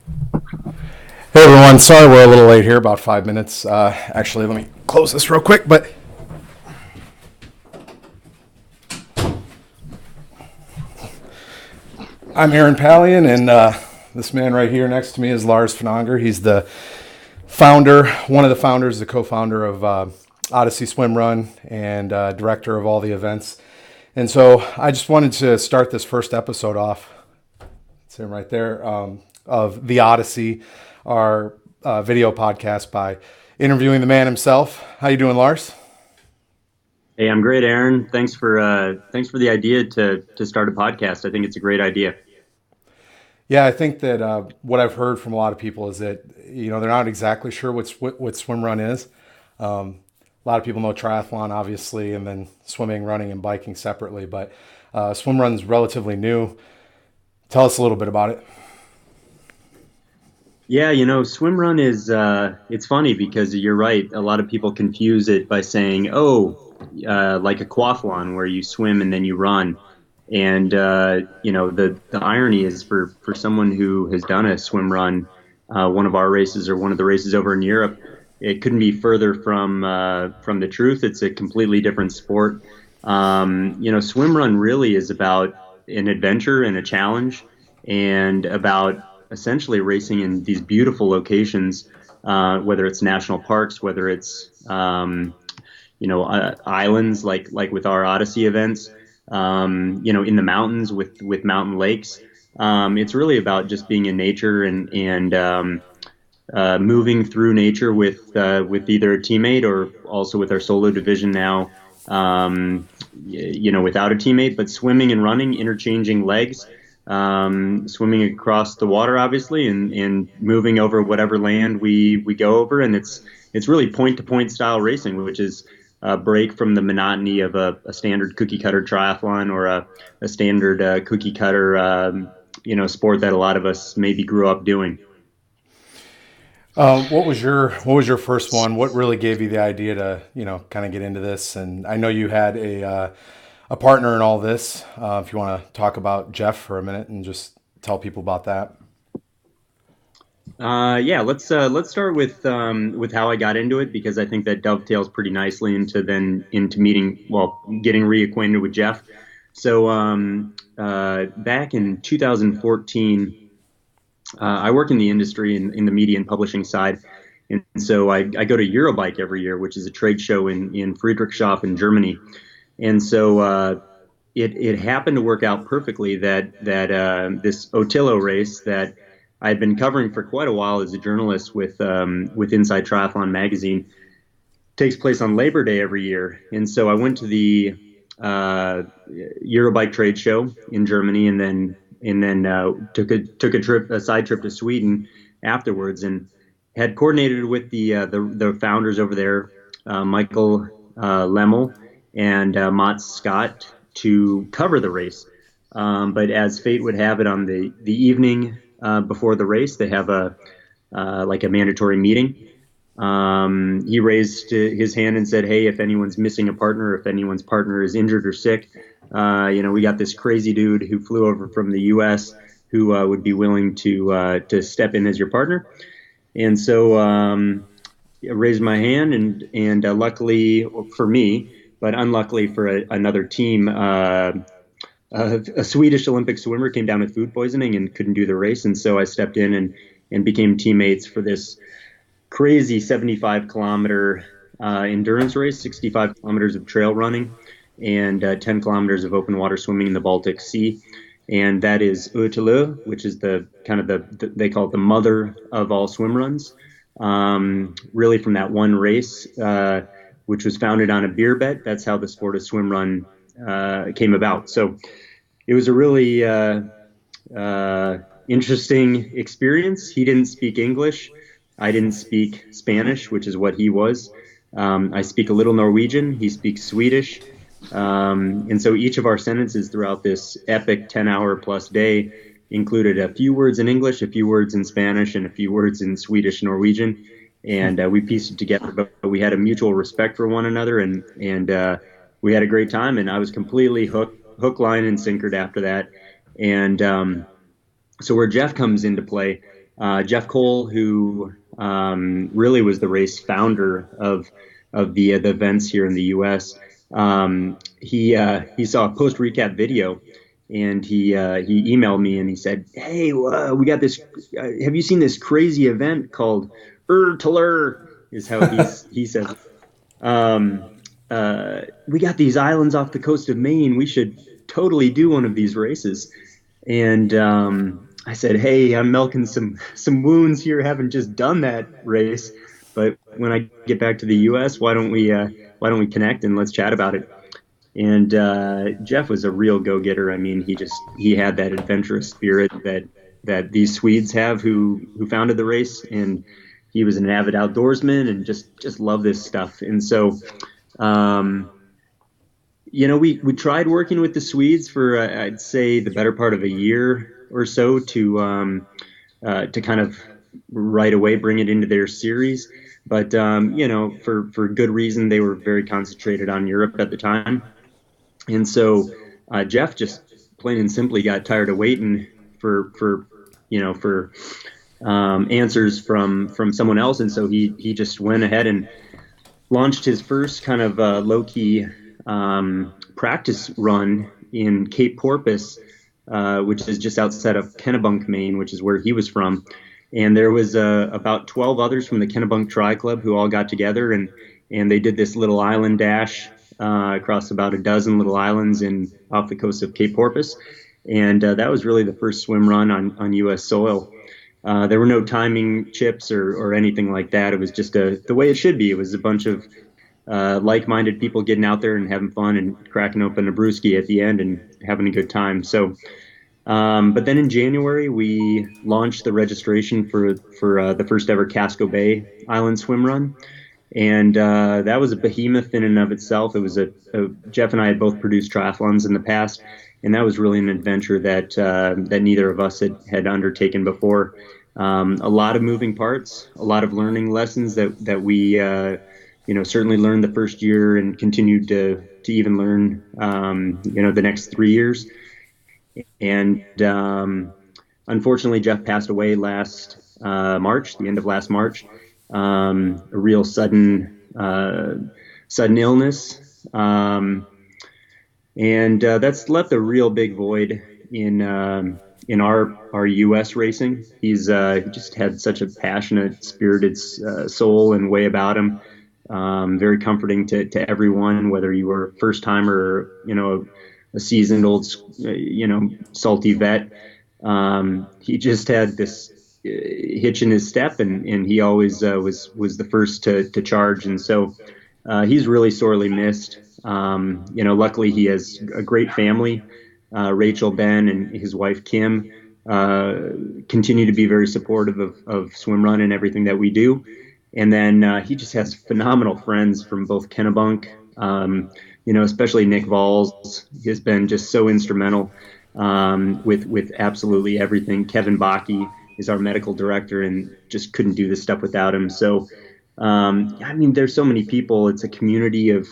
Hey everyone, sorry we're a little late here, about 5 minutes. Actually, let me close this real quick. But I'm Aaron Pallian, and this man right here next to me is Lars Finanger. He's the founder, one of the founders, the co-founder of Ödyssey SwimRun, and director of all the events. And so I just wanted to start this first episode off. It's him right there, of the Ödyssey, our video podcast, by interviewing the man himself. How you doing, Lars? Hey, I'm great, Aaron. Thanks for the idea to start a podcast. I think it's a great idea. Yeah, I think that what I've heard from a lot of people is that they're not exactly sure what swim run is. A lot of people know triathlon, obviously, and then swimming, running, and biking separately. But swim run's relatively new. Tell us a little bit about it. Yeah, SwimRun is it's funny because you're right. A lot of people confuse it by saying, "Oh, like a quathlon where you swim and then you run." And the irony is for someone who has done a swim run, one of our races or one of the races over in Europe, it couldn't be further from the truth. It's a completely different sport. Swim run really is about an adventure and a challenge, and about essentially racing in these beautiful locations, whether it's national parks, whether it's islands like with our Odyssey events, in the mountains with mountain lakes. It's really about just being in nature and moving through nature with either a teammate or also with our solo division now, without a teammate, but swimming and running, interchanging legs, swimming across the water, obviously, and moving over whatever land we go over. And it's really point to point style racing, which is a break from the monotony of a standard cookie cutter triathlon or a standard cookie cutter, sport that a lot of us maybe grew up doing. What was your first one? What really gave you the idea to kind of get into this? And I know you had a partner in all this. If you want to talk about Jeff for a minute and just tell people about that. Yeah, let's start with how I got into it, because I think that dovetails pretty nicely into meeting, well, getting reacquainted with Jeff. So back in 2014, I work in the industry in the media and publishing side, and so I go to Eurobike every year, which is a trade show in Friedrichshafen, Germany. And so it happened to work out perfectly that this Otillo race that I've been covering for quite a while as a journalist with Inside Triathlon magazine takes place on Labor Day every year. And so I went to the Eurobike trade show in Germany, and then took a side trip to Sweden afterwards, and had coordinated with the founders over there, Michael Lemmel and Mats Scott, to cover the race. But as fate would have it, on the evening before the race, they have a like a mandatory meeting. He raised his hand and said, "Hey, if anyone's missing a partner, if anyone's partner is injured or sick, we got this crazy dude who flew over from the U.S. who would be willing to step in as your partner." And so I raised my hand, and luckily for me, but unluckily for another team, a Swedish Olympic swimmer came down with food poisoning and couldn't do the race. And so I stepped in and became teammates for this crazy 75-kilometer endurance race, 65 kilometers of trail running, and 10 kilometers of open water swimming in the Baltic Sea. And that is Ötylo, which is they call it the mother of all swim runs. Really from that one race, which was founded on a beer bet. That's how the sport of swim run came about. So it was a really interesting experience. He didn't speak English. I didn't speak Spanish, which is what he was. I speak a little Norwegian. He speaks Swedish. And so each of our sentences throughout this epic 10-hour plus day included a few words in English, a few words in Spanish, and a few words in Swedish, Norwegian. And we pieced it together, but we had a mutual respect for one another, and we had a great time. And I was completely hook, line, and sinkered after that. And so where Jeff comes into play Jeff Cole, who really was the race founder of the events here in the U.S. He saw a post recap video, and he emailed me and he said, "Hey, we got this. Have you seen this crazy event called to Lur?" Is how he says it. Um, we got these islands off the coast of Maine. We should totally do one of these races. And I said, "Hey, I'm milking some wounds here. Haven't just done that race, but when I get back to the U.S., why don't we connect and let's chat about it?" And Jeff was a real go-getter. I mean, he had that adventurous spirit that these Swedes have who founded the race, and he was an avid outdoorsman and just loved this stuff. And so um, we tried working with the Swedes for I'd say the better part of a year or so to kind of right away bring it into their series. But for good reason, they were very concentrated on Europe at the time, and so Jeff just plain and simply got tired of waiting for answers from someone else, and so he just went ahead and launched his first kind of low key practice run in Cape Porpoise, which is just outside of Kennebunk, Maine, which is where he was from. And there was about 12 others from the Kennebunk Tri Club who all got together and they did this little island dash across about a dozen little islands in off the coast of Cape Porpoise. And that was really the first swim run on U.S. soil. There were no timing chips or anything like that. It was just the way it should be. It was a bunch of like-minded people getting out there and having fun and cracking open a brewski at the end and having a good time. So, but then in January we launched the registration for the first ever Casco Bay Island Swim Run, and that was a behemoth in and of itself. It was Jeff and I had both produced triathlons in the past, and that was really an adventure that neither of us had undertaken before. A lot of moving parts, a lot of learning lessons that we certainly learned the first year and continued to even learn the next 3 years. And unfortunately, Jeff passed away last March, the end of last March. A real sudden illness, and that's left a real big void in our U.S. racing. He just had such a passionate, spirited soul and way about him. Very comforting to everyone, whether you were a first timer or a seasoned old salty vet. He just had this hitch in his step, and he always was the first to charge, and so he's really sorely missed. Luckily he has a great family. Rachel, Ben, and his wife Kim continue to be very supportive of SwimRun and everything that we do. And then he just has phenomenal friends from both Kennebunk, especially Nick Valls has been just so instrumental with absolutely everything. Kevin Bakke is our medical director and just couldn't do this stuff without him. So, there's so many people. It's a community of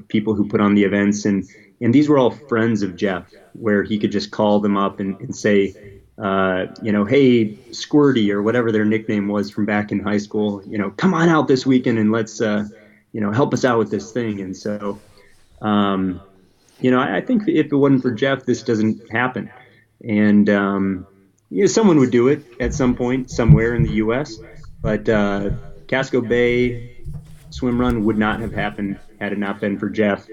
people who put on the events, and these were all friends of Jeff, where he could just call them up and say, hey, Squirty, or whatever their nickname was from back in high school, come on out this weekend and let's, help us out with this thing. And so, I think if it wasn't for Jeff, this doesn't happen. And, someone would do it at some point somewhere in the U.S., but Casco Bay Swim Run would not have happened had it not been for Jeff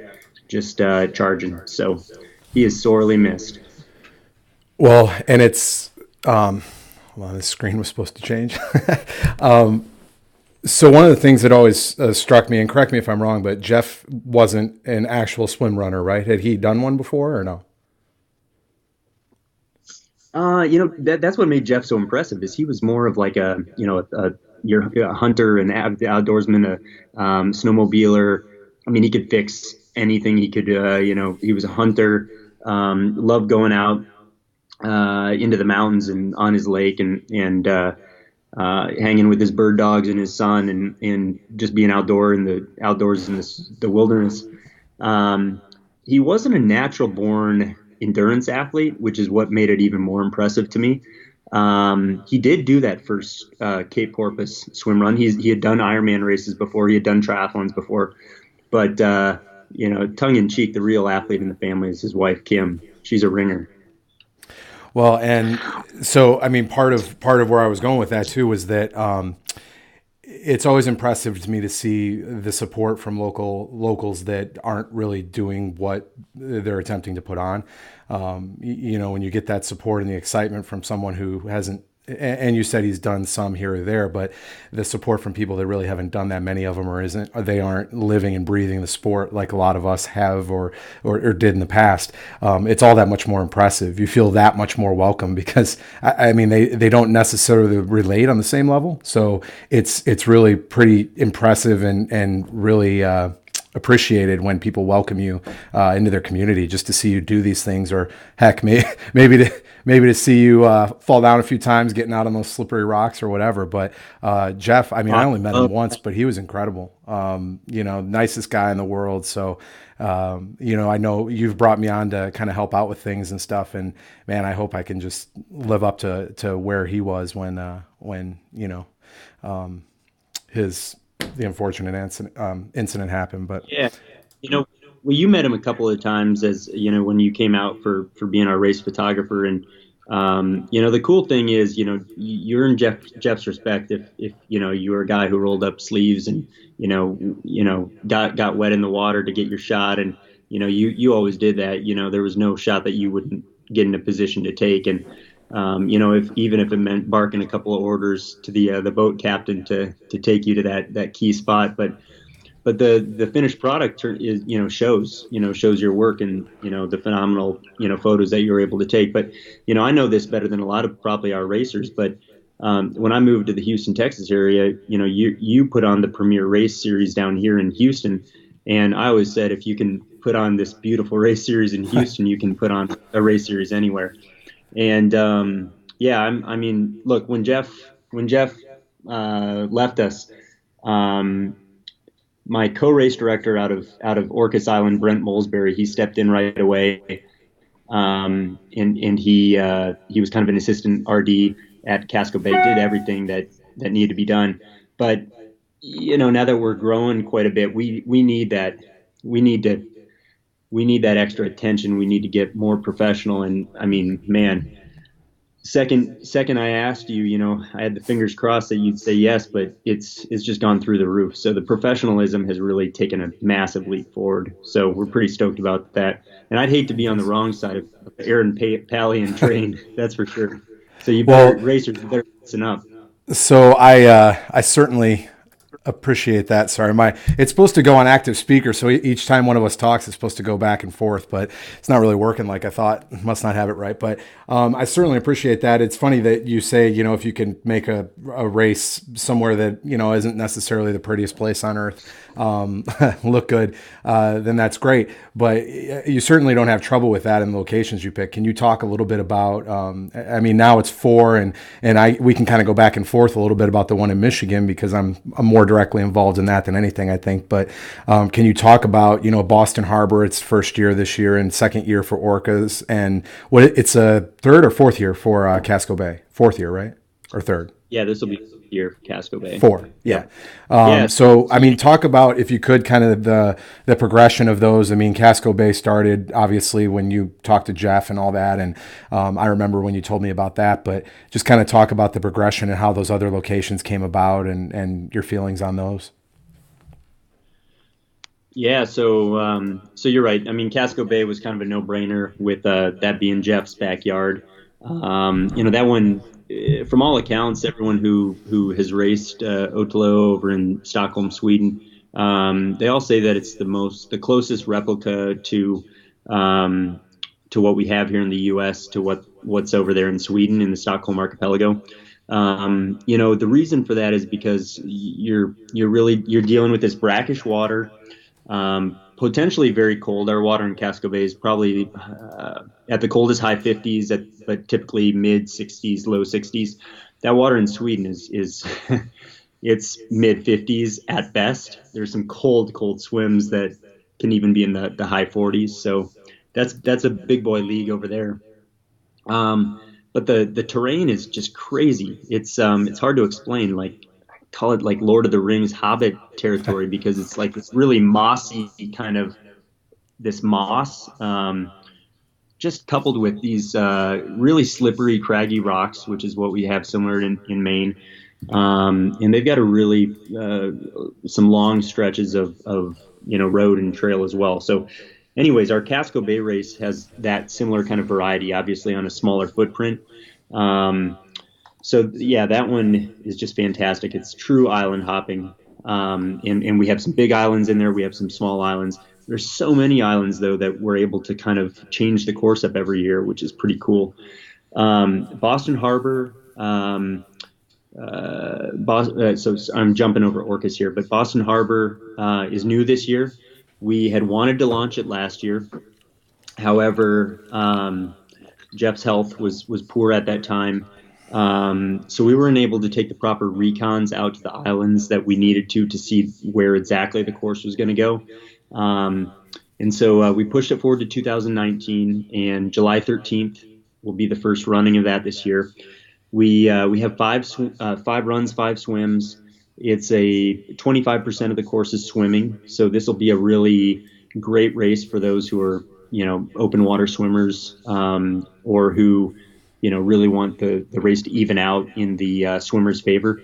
just charging. So he is sorely missed. Well, and it's, hold on, this screen was supposed to change. So one of the things that always struck me, and correct me if I'm wrong, but Jeff wasn't an actual swim runner, right? Had he done one before or no? That's what made Jeff so impressive is he was more of like a hunter, an outdoorsman, a snowmobiler. I mean, he could fix anything. He could, he was a hunter, loved going out into the mountains and on his lake and hanging with his bird dogs and his son and just being outdoors in the wilderness. He wasn't a natural born endurance athlete, which is what made it even more impressive to me. He did do that first Cape Porpoise swim run. He had done Ironman races before. He had done triathlons before. But tongue in cheek, the real athlete in the family is his wife Kim. She's a ringer. Well, and so I mean, part of where I was going with that too was that it's always impressive to me to see the support from locals that aren't really doing what they're attempting to put on. When you get that support and the excitement from someone who hasn't, and you said he's done some here or there, but the support from people that really haven't done that many of them, or isn't, or they aren't living and breathing the sport like a lot of us have or did in the past. It's all that much more impressive. You feel that much more welcome because I mean they don't necessarily relate on the same level, so it's really pretty impressive and really. Appreciated when people welcome you into their community, just to see you do these things, or heck, maybe to see you fall down a few times getting out on those slippery rocks or whatever. But Jeff, I mean, I only met him once, but he was incredible. Nicest guy in the world. So I know you've brought me on to kind of help out with things and stuff, and man, I hope I can just live up to where he was when his the unfortunate incident happened. But Yeah, you know, well, you met him a couple of times as when you came out for being our race photographer, and the cool thing is, you earn Jeff's respect if you were a guy who rolled up sleeves and got wet in the water to get your shot, and you always did that. There was no shot that you wouldn't get in a position to take, and if even if it meant barking a couple of orders to the boat captain to take you to that key spot, but the finished product is shows your work and the phenomenal photos that you're able to take. But I know this better than a lot of probably our racers, but when I moved to the Houston, Texas area, you put on the premier race series down here in Houston, and I always said if you can put on this beautiful race series in Houston, you can put on a race series anywhere. And yeah, I mean, look, when Jeff left us, um, my co-race director out of Orcas Island, Brent Molesbury, he stepped in right away, and he was kind of an assistant RD at Casco Bay, did everything that needed to be done. But now that we're growing quite a bit, we need that. We need to we need that extra attention. We need to get more professional. And I mean, man, second I asked you, I had the fingers crossed that you'd say yes, but it's just gone through the roof. So the professionalism has really taken a massive leap forward. So we're pretty stoked about that. And I'd hate to be on the wrong side of Aaron Pally and train, that's for sure. So well, you better listen up. so I certainly appreciate that. Sorry, my it's supposed to go on active speaker, so each time one of us talks, it's supposed to go back and forth, but it's not really working like I thought. Must not have it right, but I certainly appreciate that. It's funny that you say if you can make a race somewhere that isn't necessarily the prettiest place on earth look good, then that's great. But you certainly don't have trouble with that in the locations you pick. Can you talk a little bit about? I mean, now it's four, and we can kind of go back and forth a little bit about the one in Michigan because I'm more directly involved in that than anything, I think. But can you talk about Boston Harbor? It's first year this year and second year for Orcas, and it's a third or fourth year for Casco Bay. Fourth year, right? Or third? Yeah, this will be year for Casco Bay. Four, yeah. Yep. Yeah. So, I mean, talk about, if you could, kind of the progression of those. I mean, Casco Bay started obviously when you talked to Jeff and all that, and I remember when you told me about that. But just kind of talk about the progression and how those other locations came about, and your feelings on those. Yeah, so you're right. I mean, Casco Bay was kind of a no-brainer with that being Jeff's backyard. That one, from all accounts, everyone who has raced Otalo over in Stockholm, Sweden, they all say that it's the closest replica um, to what we have here in the U.S. to what's over there in Sweden in the Stockholm archipelago. The reason for that is because you're dealing with this brackish water, potentially very cold. Our water in Casco Bay is probably at the coldest high 50s, but typically mid 60s, low 60s. That water in Sweden is it's mid 50s at best. There's some cold swims that can even be in the high 40s. So that's a big boy league over there. Um, but the terrain is just crazy. It's hard to explain. Like I call it like Lord of the Rings Hobbit territory because it's like this really mossy kind of this moss. Just coupled with these really slippery, craggy rocks, which is what we have similar in Maine. And they've got a really some long stretches of road and trail as well. So, anyways, our Casco Bay race has that similar kind of variety, obviously on a smaller footprint. Um, so yeah, that one is just fantastic. It's true island hopping. And we have some big islands in there. We have some small islands. There's so many islands though that we're able to kind of change the course up every year, which is pretty cool. Boston Harbor, so I'm jumping over Orcas here, but Boston Harbor is new this year. We had wanted to launch it last year. However, Jeff's health was poor at that time. So we weren't able to take the proper recons out to the islands that we needed to see where exactly the course was going to go. And so we pushed it forward to 2019, and July 13th will be the first running of that this year. We have five runs, five swims. It's a 25% of the course is swimming, so this will be a really great race for those who are open water swimmers, or who really want the race to even out in the swimmer's favor.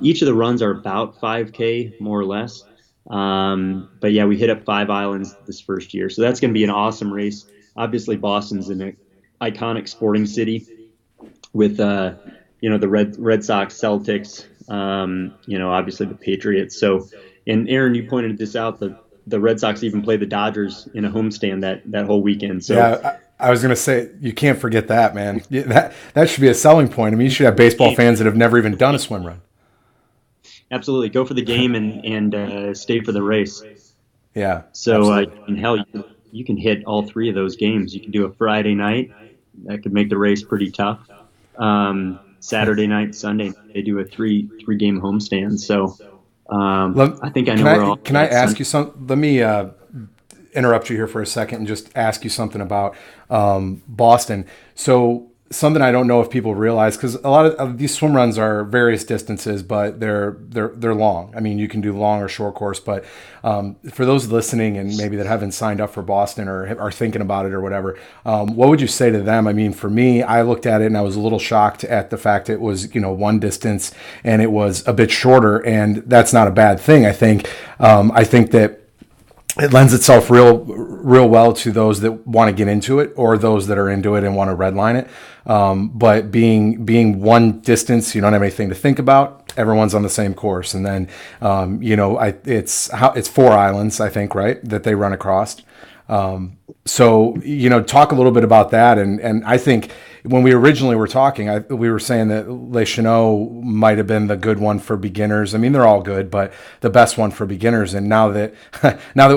Each of the runs are about 5K more or less. But yeah, we hit up 5 islands this first year, so that's going to be an awesome race. Obviously, Boston's an iconic sporting city with the Red Sox, Celtics, obviously the Patriots. So, and Aaron, you pointed this out, the Red Sox even play the Dodgers in a homestand that whole weekend. So yeah, I was going to say, you can't forget that, man. That should be a selling point. I mean, you should have baseball fans that have never even done a swim run. Absolutely, go for the game and stay for the race. Yeah. So and hell, you can hit all three of those games. You can do a Friday night. That could make the race pretty tough. Saturday night, Sunday, they do a three game homestand. So I think I know where all. Can I ask you something? Let me interrupt you here for a second and just ask you something about Boston. So something I don't know if people realize, because a lot of these swim runs are various distances, but they're long. I mean, you can do long or short course, but for those listening and maybe that haven't signed up for Boston or are thinking about it or whatever, what would you say to them? I mean, for me, I looked at it and I was a little shocked at the fact it was one distance and it was a bit shorter, and that's not a bad thing. I think that it lends itself real well to those that want to get into it or those that are into it and want to redline it. But being one distance, you don't have anything to think about. Everyone's on the same course, and then it's 4 islands, I think, right, that they run across. So talk a little bit about that, and I think when we originally were talking, we were saying that Les Chenaux might have been the good one for beginners. I mean, they're all good, but the best one for beginners. And now that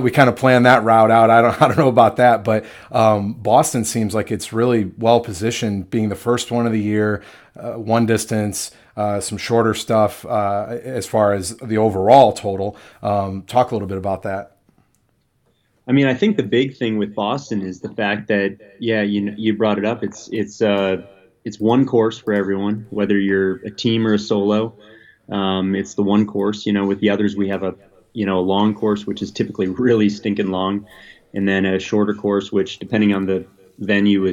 we kind of plan that route out, I don't know about that, but Boston seems like it's really well positioned, being the first one of the year, one distance, some shorter stuff as far as the overall total. Talk a little bit about that. I mean, I think the big thing with Boston is the fact that, yeah, you brought it up. It's one course for everyone, whether you're a team or a solo. It's the one course. With the others, we have a long course, which is typically really stinking long, and then a shorter course, which depending on the venue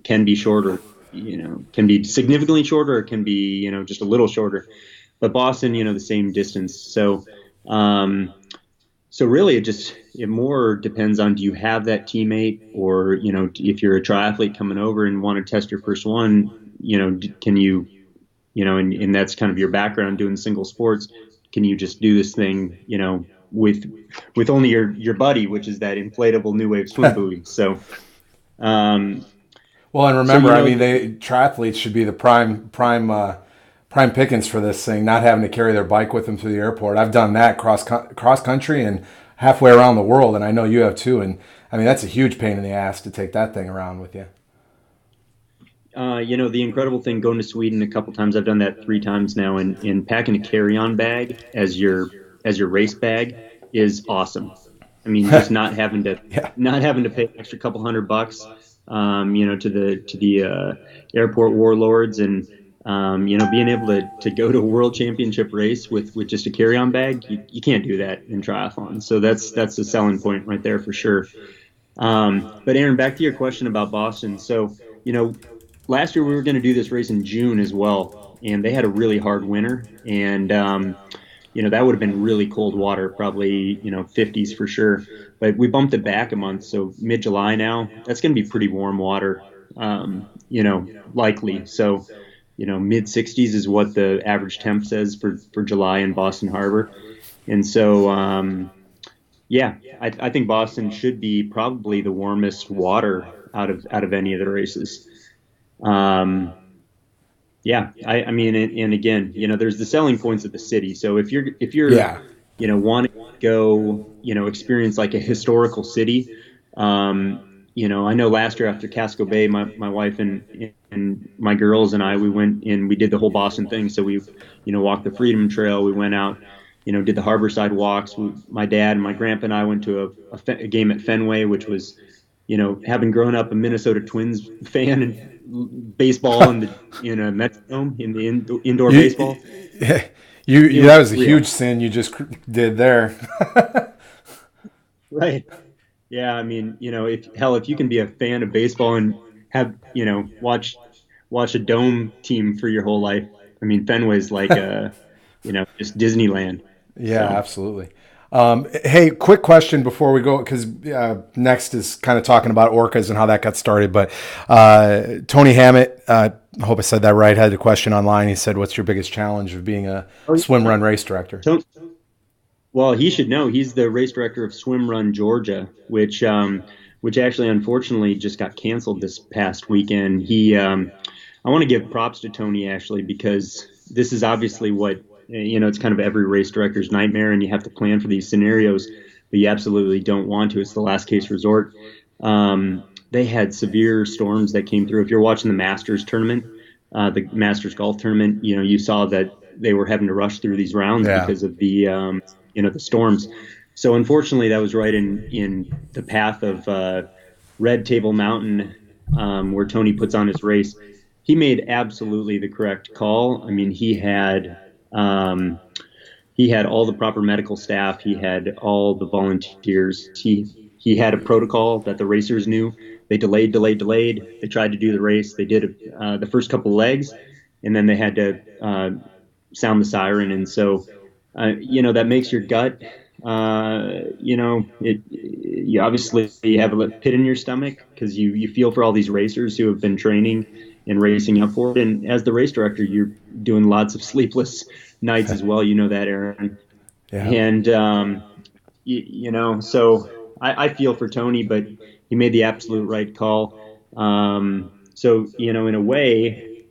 can be shorter. Can be significantly shorter, or can be just a little shorter. But Boston, the same distance. So. So really, it more depends on, do you have that teammate, or if you're a triathlete coming over and want to test your first one, can you, and that's kind of your background doing single sports, can you just do this thing, with only your buddy, which is that inflatable New Wave swim buoy. So, well, and remember, I mean, triathletes should be the prime pickings for this thing, not having to carry their bike with them to the airport. I've done that cross country and halfway around the world, and I know you have too. And I mean, that's a huge pain in the ass to take that thing around with you. The incredible thing, going to Sweden a couple times, I've done that 3 times now, and packing a carry-on bag as your race bag is awesome. I mean, just not having to pay an extra couple $100 to the airport warlords, and being able to go to a world championship race with just a carry-on bag, you can't do that in triathlon. So that's the selling point right there for sure. But Aaron, back to your question about Boston. So, you know, last year we were going to do this race in June as well, and they had a really hard winter, and that would have been really cold water, probably 50s for sure. But we bumped it back a month, so mid-July now. That's going to be pretty warm water, likely. So, mid 60s is what the average temp says for July in Boston Harbor, and so. Yeah, I think Boston should be probably the warmest water out of any of the races. Um, yeah, I mean, and again, there's the selling points of the city. So if you're Yeah. wanting to go, experience like a historical city, I know last year after Casco Bay, my wife and my girls and I, we went and we did the whole Boston thing. So we, walked the Freedom Trail. We went out, did the Harborside walks. My dad and my grandpa and I went to a game at Fenway, which was, having grown up a Minnesota Twins fan and baseball in the Metrodome in the indoor You, baseball, it that was was a real. huge sin you just did there. Right. Yeah, I mean, if you can be a fan of baseball and have, watch a dome team for your whole life, I mean, Fenway's like just Disneyland. Yeah, So, absolutely. Hey, quick question before we go, because next is kind of talking about orcas and how that got started. But Tony Hammett, I hope I said that right, had a question online. He said, "What's your biggest challenge of being a oh, swim run race director?" yeah. Well, he should know. He's the race director of SwimRun Georgia, which actually unfortunately just got canceled this past weekend. I want to give props to Tony actually because this is obviously what it's kind of every race director's nightmare, and you have to plan for these scenarios, but you absolutely don't want to. It's the last case resort. They had severe storms that came through. If you're watching the Masters tournament, the Masters golf tournament, you saw that they were having to rush through these rounds Yeah, because of the storms. So unfortunately, that was right in the path of Red Table Mountain, where Tony puts on his race. He made absolutely the correct call. I mean, he had all the proper medical staff. He had all the volunteers. He had a protocol that the racers knew. They delayed, delayed, delayed. They tried to do the race. They did the first couple legs, and then they had to sound the siren. And so, that makes your gut. You obviously have a pit in your stomach because you feel for all these racers who have been training and racing up for it. And as the race director, you're doing lots of sleepless nights as well. You know that, Aaron. yeah. And so I feel for Tony, but he made the absolute right call. So in a way,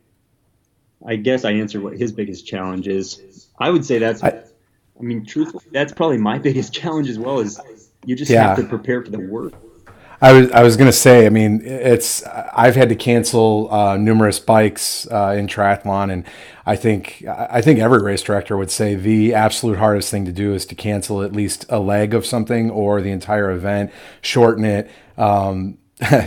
I guess I answered what his biggest challenge is. I would say I, I mean, truthfully, that's probably my biggest challenge as well. Is you just have to yeah. prepare for the worst. I was gonna say. I mean, I've had to cancel numerous bikes in triathlon, and I think every race director would say the absolute hardest thing to do is to cancel at least a leg of something or the entire event, shorten it.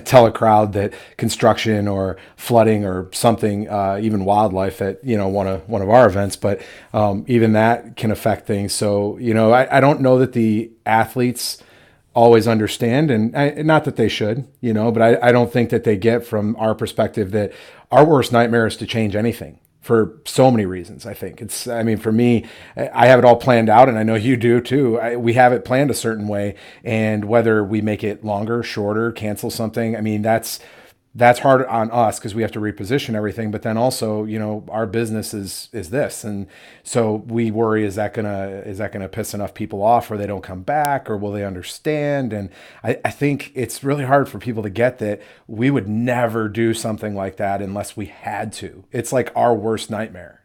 Tell a crowd that construction or flooding or something, even wildlife at one of our events, but even that can affect things. So I don't know that the athletes always understand, and not that they should, but I don't think that they get from our perspective that our worst nightmare is to change anything for so many reasons. I mean, for me, I have it all planned out, and I know you do too. We have it planned a certain way, and whether we make it longer, shorter, cancel something, I mean, that's hard on us because we have to reposition everything. But then also, our business is this, and so we worry: is that gonna piss enough people off, or they don't come back, or will they understand? And I think it's really hard for people to get that we would never do something like that unless we had to. It's like our worst nightmare.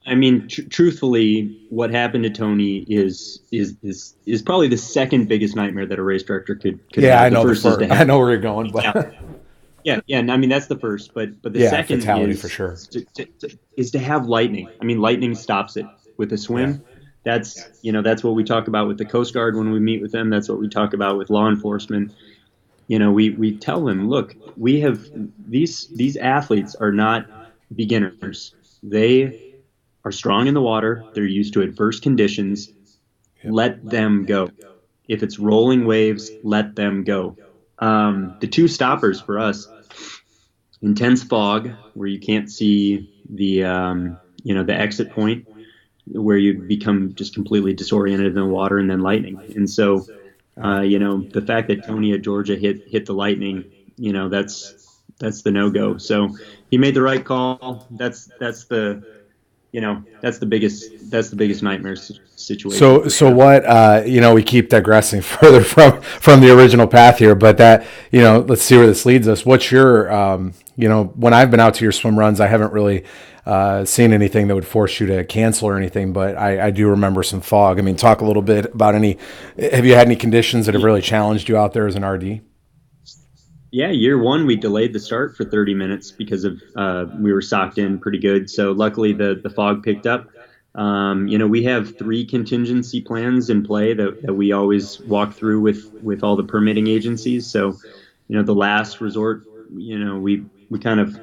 I mean, truthfully, what happened to Tony is probably the second biggest nightmare that a race director could Yeah, I have. The know the first is to first. have I know where you're going, yeah, but yeah, and I mean that's the first, but the yeah, second fatality for sure. is to have lightning. I mean, lightning stops it with a Yeah. swim. That's what we talk about with the Coast Guard when we meet with them. That's what we talk about with law enforcement. we tell them, look, we have these athletes are not beginners. They are strong in the water. They're used to adverse conditions. Yep. Let them go. If it's rolling waves, let them go. The two stoppers for us: intense fog, where you can't see the exit point, where you become just completely disoriented in the water, and then lightning. And so, the fact that Tony at Georgia hit the lightning, that's the no go. So he made the right call. That's the biggest nightmare situation So, for so sure. what? We keep digressing further from the original path here, but that, let's see where this leads us. What's your, when I've been out to your swim runs, I haven't really seen anything that would force you to cancel or anything, but I do remember some fog. I mean, talk a little bit about have you had any conditions that have really challenged you out there as an RD? Yeah, year one we delayed the start for 30 minutes because of we were socked in pretty good. So luckily the fog picked up. We have three contingency plans in play that we always walk through with all the permitting agencies. So, the last resort, we kind of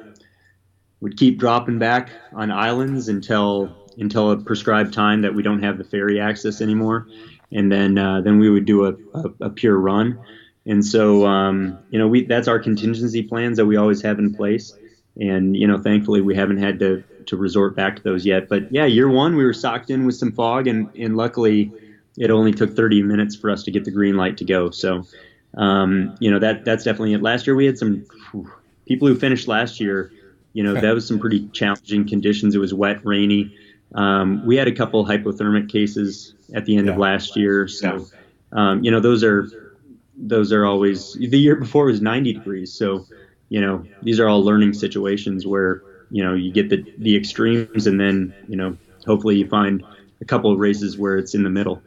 would keep dropping back on islands until a prescribed time that we don't have the ferry access anymore, and then we would do a pure run. And so we that's our contingency plans that we always have in place. And thankfully we haven't had to resort back to those yet. But yeah, year one we were socked in with some fog, and luckily it only took 30 minutes for us to get the green light to go. So that's definitely it. Last year we had some people who finished last year. That was some pretty challenging conditions. It was wet, rainy. We had a couple hypothermic cases at the end of Yeah. last year. So, those are always, the year before was 90 degrees. So, these are all learning situations where, you get the extremes, and then, hopefully you find a couple of races where it's in the middle.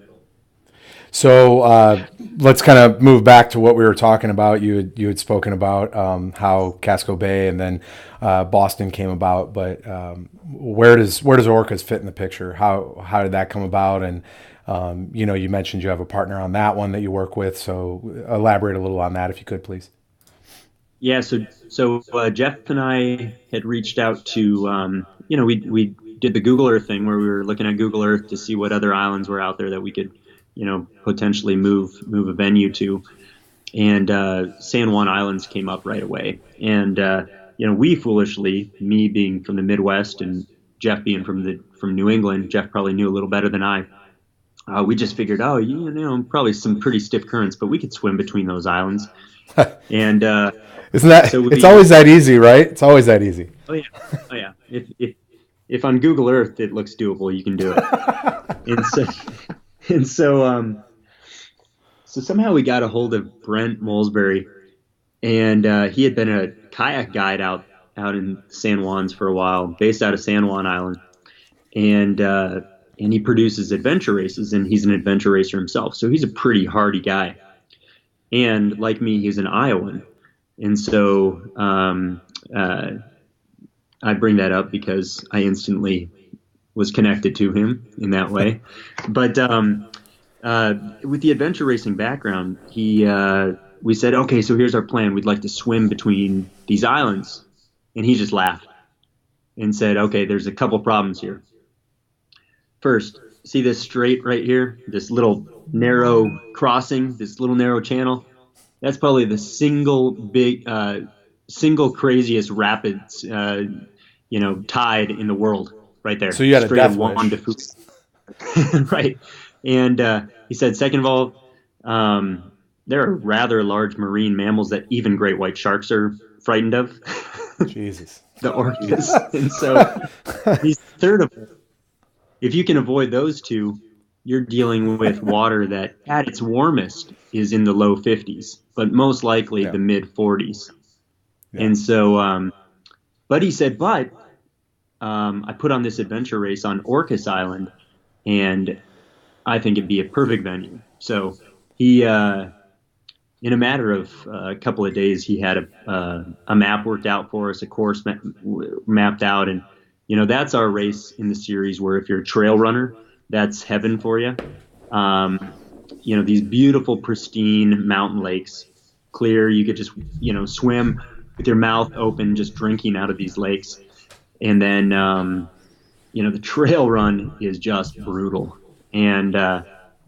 So let's kind of move back to what we were talking about. You had spoken about how Casco Bay and then Boston came about, but where does Orcas fit in the picture? How did that come about? And you mentioned you have a partner on that one that you work with. So elaborate a little on that if you could, please. Yeah, so Jeff and I had reached out to, we did the Google Earth thing where we were looking at Google Earth to see what other islands were out there that we could, potentially move a venue to. And San Juan Islands came up right away. And we foolishly, me being from the Midwest and Jeff being from New England, Jeff probably knew a little better than I. We just figured, oh, probably some pretty stiff currents, but we could swim between those islands. And Isn't that? so It's we always that easy, right? It's always that easy. Oh yeah, oh yeah. If on Google Earth it looks doable, you can do it. And so and so somehow we got a hold of Brent Molesbury, and he had been a kayak guide out in San Juans for a while, based out of San Juan Island, and and he produces adventure races, and he's an adventure racer himself, so he's a pretty hardy guy. And like me, he's an Iowan, and so I bring that up because I instantly was connected to him in that way. But with the adventure racing background, we said, okay, so here's our plan. We'd like to swim between these islands, and he just laughed and said, okay, there's a couple problems here. First, see this strait right here, this little narrow crossing, this little narrow channel. That's probably the single craziest rapids, tide in the world, right So there, you had a straight of death Juan wish. de Fuca. Right. And he said, second of all, there are rather large marine mammals that even great white sharks are frightened of, Jesus. the orcas. And so he's third of all, if you can avoid those two, you're dealing with water that at its warmest is in the low 50s, but most likely Yeah. the mid 40s. Yeah. And so, but he said, I put on this adventure race on Orcas Island, and I think it'd be a perfect venue. So he, in a matter of a couple of days, he had a map worked out for us, a course mapped out, and that's our race in the series. Where if you're a trail runner, that's heaven for you. These beautiful, pristine mountain lakes, clear. You could just, swim with your mouth open, just drinking out of these lakes. And then, the trail run is just brutal. And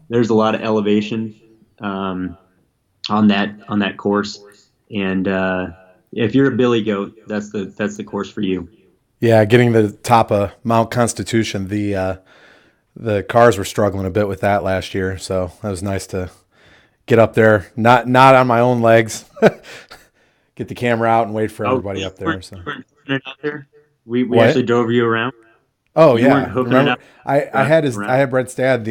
there's a lot of elevation um, on that course. And if you're a billy goat, that's the course for you. Yeah, getting to the top of Mount Constitution, the cars were struggling a bit with that last year, so that was nice to get up there, not on my own legs, get the camera out and wait for Oh, everybody you up there. weren't, So you weren't hoofing it out there? We actually what? drove you around. Oh You weren't yeah, hoofing it remember out, I driving had you I around. had Brent Stad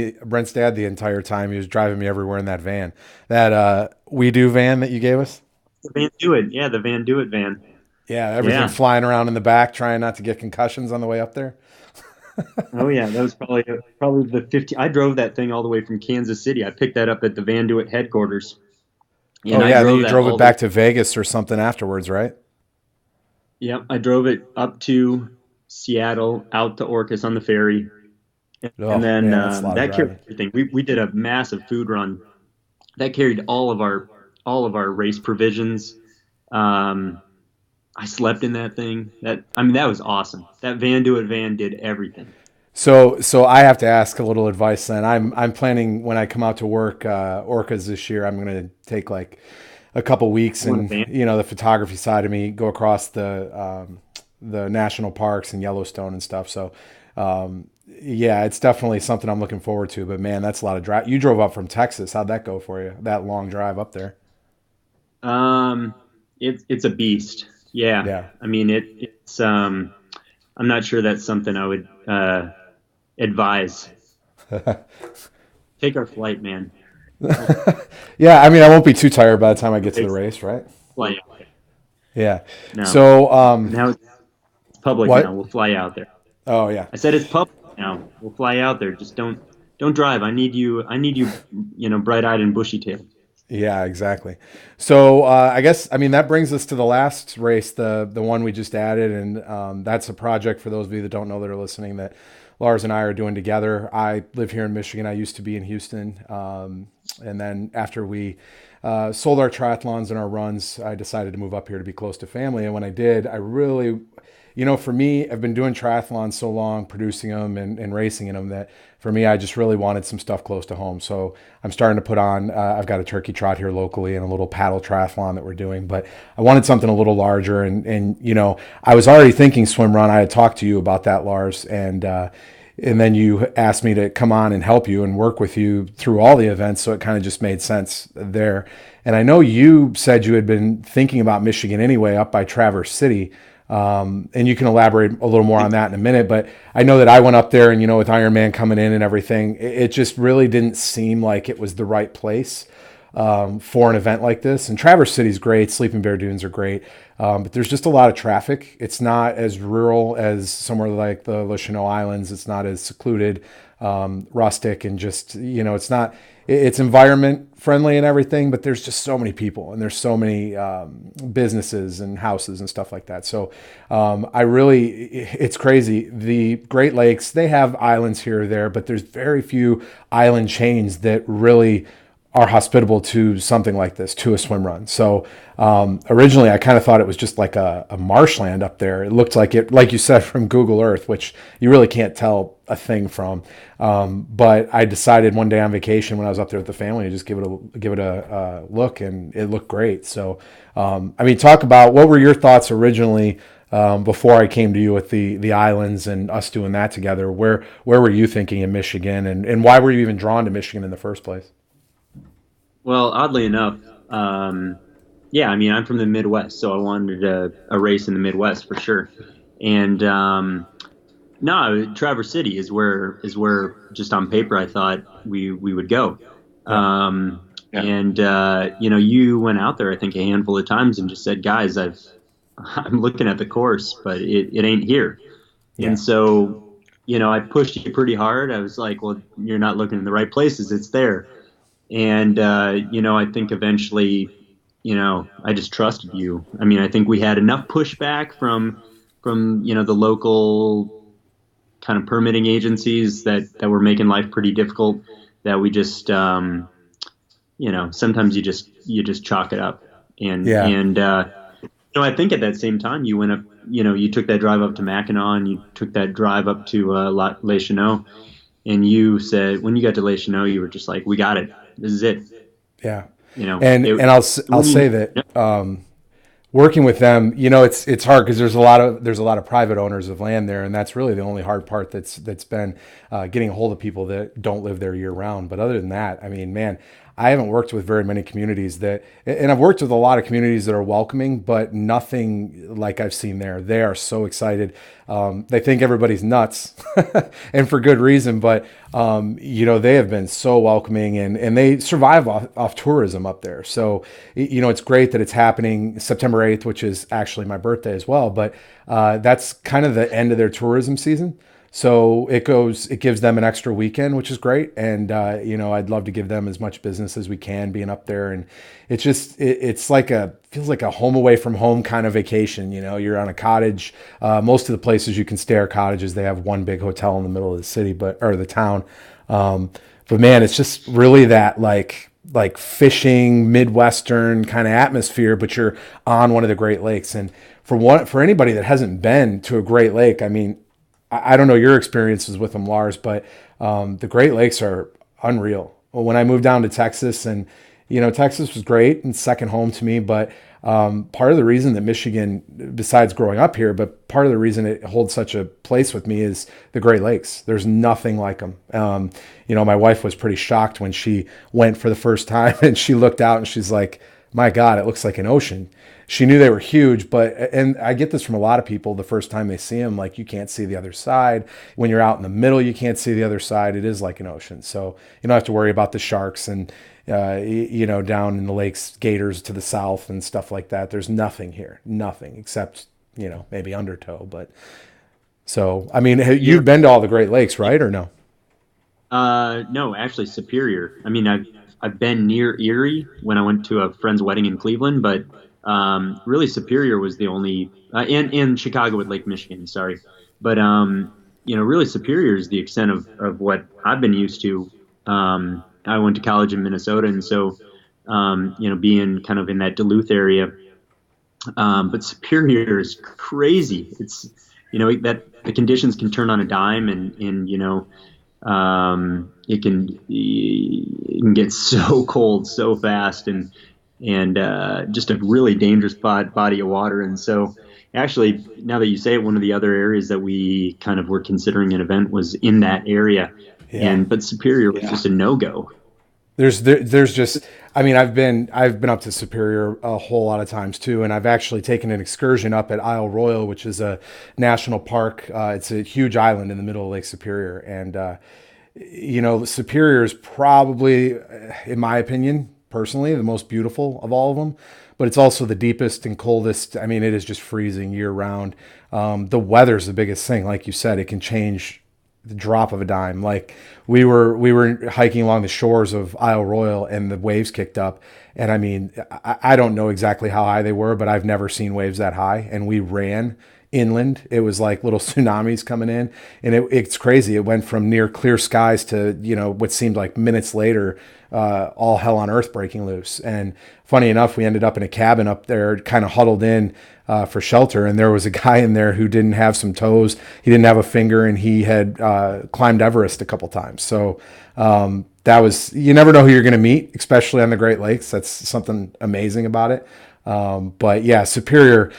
the entire time. He was driving me everywhere in that van, that We Do van that you gave us. The Van Do It, yeah, the Van Do It van. Yeah, everything Yeah. flying around in the back, trying not to get concussions on the way up there. Oh yeah, that was probably the 50. I drove that thing all the way from Kansas City. I picked that up at the Van Do It headquarters, Oh and I yeah, and then drove you that drove it all the way. back to Vegas or something afterwards, right? Yep, I drove it up to Seattle, out to Orcas on the ferry, and Oh then man, that's a lot of that carried driving. everything. We did a massive food run that carried all of our race provisions. Um, I slept in that thing. That was awesome. That Van Do It van did everything. So I have to ask a little advice then. I'm planning when I come out to work orcas this year. I'm going to take like a couple weeks, On a and van. the photography side of me go across the national parks and Yellowstone and stuff. So yeah, it's definitely something I'm looking forward to. But man, that's a lot of drive. You drove up from Texas. How'd that go for you? That long drive up there? Um, it's a beast. Yeah, Yeah. I mean it's. I'm not sure that's something I would advise. Take our flight, man. We'll Yeah, I mean, I won't be too tired by the time I get to the take race, right? flight. Yeah. No, So, now it's public. Now what? we'll fly out there. Oh, yeah. I said it's public now. We'll fly out there. Just don't drive. I need you. I need you. Bright-eyed and bushy-tailed. Yeah, exactly. So, I mean, that brings us to the last race, the one we just added, and that's a project for those of you that don't know that are listening that Lars and I are doing together. I live here in Michigan. I used to be in Houston, and then after we sold our triathlons and our runs, I decided to move up here to be close to family. And when I did, I really, for me, I've been doing triathlons so long, producing them and racing in them, that for me, I just really wanted some stuff close to home. So I'm starting to put on, I've got a turkey trot here locally and a little paddle triathlon that we're doing, but I wanted something a little larger. And I was already thinking swim run. I had talked to you about that, Lars. And then you asked me to come on and help you and work with you through all the events. So it kind of just made sense there. And I know you said you had been thinking about Michigan anyway, up by Traverse City. And you can elaborate a little more on that in a minute. But I know that I went up there and, with Ironman coming in and everything, it just really didn't seem like it was the right place for an event like this. And Traverse City's great. Sleeping Bear Dunes are great. But there's just a lot of traffic. It's not as rural as somewhere like the Le Cheneau Islands. It's not as secluded, rustic, and just, it's not, it's environment friendly and everything, but there's just so many people and there's so many businesses and houses and stuff like that. So it's crazy. The Great Lakes, they have islands here or there, but there's very few island chains that really are hospitable to something like this, to a swim run. So originally, I kind of thought it was just like a marshland up there. It looked like it, like you said, from Google Earth, which you really can't tell a thing from. But I decided one day on vacation when I was up there with the family to just give it a look, and it looked great. So I mean, talk about what were your thoughts originally before I came to you with the islands and us doing that together. Where were you thinking in Michigan, and why were you even drawn to Michigan in the first place? Well, oddly enough, yeah, I mean, I'm from the Midwest, so I wanted a race in the Midwest for sure. And no, Traverse City is where just on paper I thought we would go. Yeah. And you went out there I think a handful of times and just said, guys, I'm looking at the course, but it ain't here. And Yeah. so, I pushed you pretty hard. I was like, well, you're not looking in the right places. It's there. And I think eventually, I just trusted you. I mean, I think we had enough pushback from the local kind of permitting agencies that were making life pretty difficult, that we just sometimes you just chalk it up. Yeah. I think at that same time you went up, you took that drive up to Mackinac, and you took that drive up to Les Chenaux, and you said when you got to Les Chenaux, you were just like, "We got it. This is it." Yeah. You know, And I'll when say you, that working with them, it's hard because there's a lot of private owners of land there, and that's really the only hard part that's been getting a hold of people that don't live there year round. But other than that, I mean, man, I haven't worked with very many communities and I've worked with a lot of communities that are welcoming, but nothing like I've seen there. They are so excited. They think everybody's nuts, and for good reason. But they have been so welcoming, and they survive off tourism up there. So it's great that it's happening September 8th, which is actually my birthday as well. But that's kind of the end of their tourism season. So it gives them an extra weekend, which is great. And, I'd love to give them as much business as we can being up there. And it's feels like a home away from home kind of vacation. You're on a cottage. Most of the places you can stay are cottages. They have one big hotel in the middle of the city, or the town. But man, it's just really that like fishing Midwestern kind of atmosphere, but you're on one of the Great Lakes. And for anybody that hasn't been to a Great Lake, I mean, I don't know your experiences with them, Lars, but the Great Lakes are unreal. Well, when I moved down to Texas, and Texas was great and second home to me, but part of the reason that Michigan, besides growing up here, but part of the reason it holds such a place with me is the Great Lakes. There's nothing like them. My wife was pretty shocked when she went for the first time, and she looked out and she's like, "My God, it looks like an ocean." She knew they were huge, and I get this from a lot of people the first time they see them, like you can't see the other side. When you're out in the middle, you can't see the other side. It is like an ocean. So you don't have to worry about the sharks and, down in the lakes, gators to the south and stuff like that. There's nothing here, nothing except, maybe undertow. But so, I mean, yeah, you've been to all the Great Lakes, right? Or no? no, actually Superior. I mean, I've been near Erie when I went to a friend's wedding in Cleveland, but really Superior was the only, and Chicago with Lake Michigan. Sorry, but really Superior is the extent of what I've been used to. I went to college in Minnesota, and so being kind of in that Duluth area, but Superior is crazy. It's that the conditions can turn on a dime, and it can get so cold so fast, and just a really dangerous body of water. And so, actually, now that you say it, one of the other areas that we kind of were considering an event was in that area, Yeah. but Superior was just a no go. There's just, I mean, I've been up to Superior a whole lot of times too, and I've actually taken an excursion up at Isle Royal, which is a national park. It's a huge island in the middle of Lake Superior, and Superior is probably, in my opinion, personally, the most beautiful of all of them. But it's also the deepest and coldest. I mean, it is just freezing year round. The weather's the biggest thing, like you said. It can change the drop of a dime. Like we were hiking along the shores of Isle Royal, and the waves kicked up. And I mean, I don't know exactly how high they were, but I've never seen waves that high. And we ran inland. It was like little tsunamis coming in, and it's crazy. It went from near clear skies to what seemed like minutes later, all hell on earth breaking loose. And funny enough, we ended up in a cabin up there, kind of huddled in for shelter. And there was a guy in there who didn't have some toes, he didn't have a finger, and he had climbed Everest a couple times. So that was, you never know who you're going to meet, especially on the Great Lakes. That's something amazing about it. But yeah, Superior,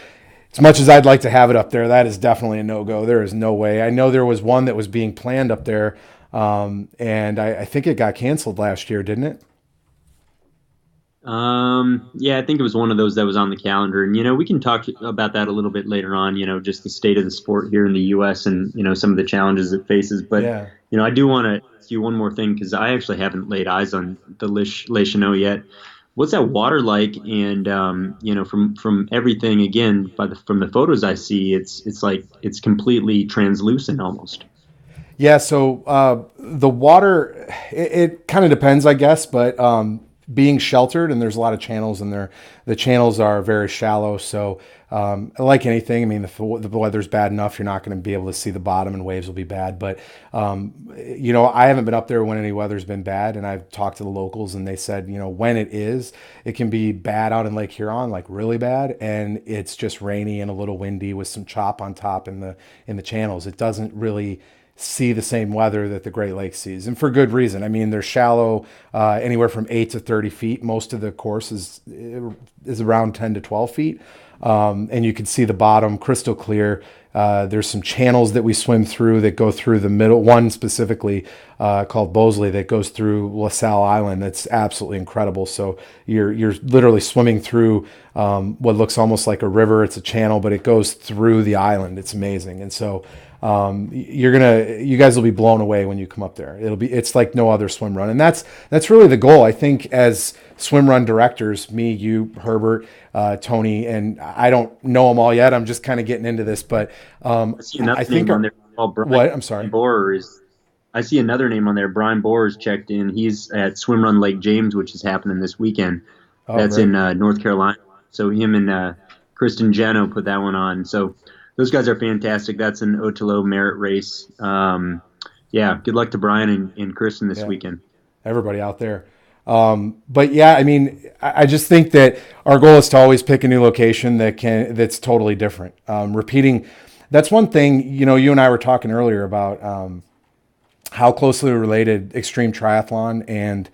as much as I'd like to have it up there, that is definitely a no-go. There is no way. I know there was one that was being planned up there, and I think it got canceled last year, didn't it? Yeah, I think it was one of those that was on the calendar, and we can talk about that a little bit later on. Just the state of the sport here in the U.S. and some of the challenges it faces. But Yeah. I do want to ask you one more thing because I actually haven't laid eyes on the Les Chenaux yet. What's that water like? And from everything again, from the photos I see, it's like it's completely translucent almost. Yeah, so the water, it kind of depends, I guess, but being sheltered, and there's a lot of channels in there. The channels are very shallow, so like anything, I mean, the weather's bad enough, you're not going to be able to see the bottom, and waves will be bad. But I haven't been up there when any weather's been bad, and I've talked to the locals, and they said, when it is, it can be bad out in Lake Huron, like really bad, and it's just rainy and a little windy with some chop on top in the channels. It doesn't really see the same weather that the Great Lakes sees, and for good reason. I mean, they're shallow, anywhere from 8 to 30 feet. Most of the course is around 10 to 12 feet, and you can see the bottom crystal clear. There's some channels that we swim through that go through the middle. One specifically called Bosley that goes through LaSalle Island. That's absolutely incredible. So you're literally swimming through what looks almost like a river. It's a channel, but it goes through the island. It's amazing, and so. You guys will be blown away when you come up there. It's like no other swim run. And that's really the goal. I think as swim run directors, me, you, Herbert, Tony, and I don't know them all yet. I'm just kind of getting into this, but, I see another I think name on there called Brian what? I'm sorry. Borer is. I see another name on there. Brian Borer is checked in. He's at SwimRun Lake James, which is happening this weekend. Oh, That's great. in North Carolina. So him and Kristen Jeno put that one on. So those guys are fantastic. That's an Otelo merit race. Yeah, good luck to Brian and Kristen this Yeah. weekend. Everybody out there. But yeah, I mean, I just think that our goal is to always pick a new location that's totally different. Repeating, that's one thing, you and I were talking earlier about, how closely related extreme triathlon and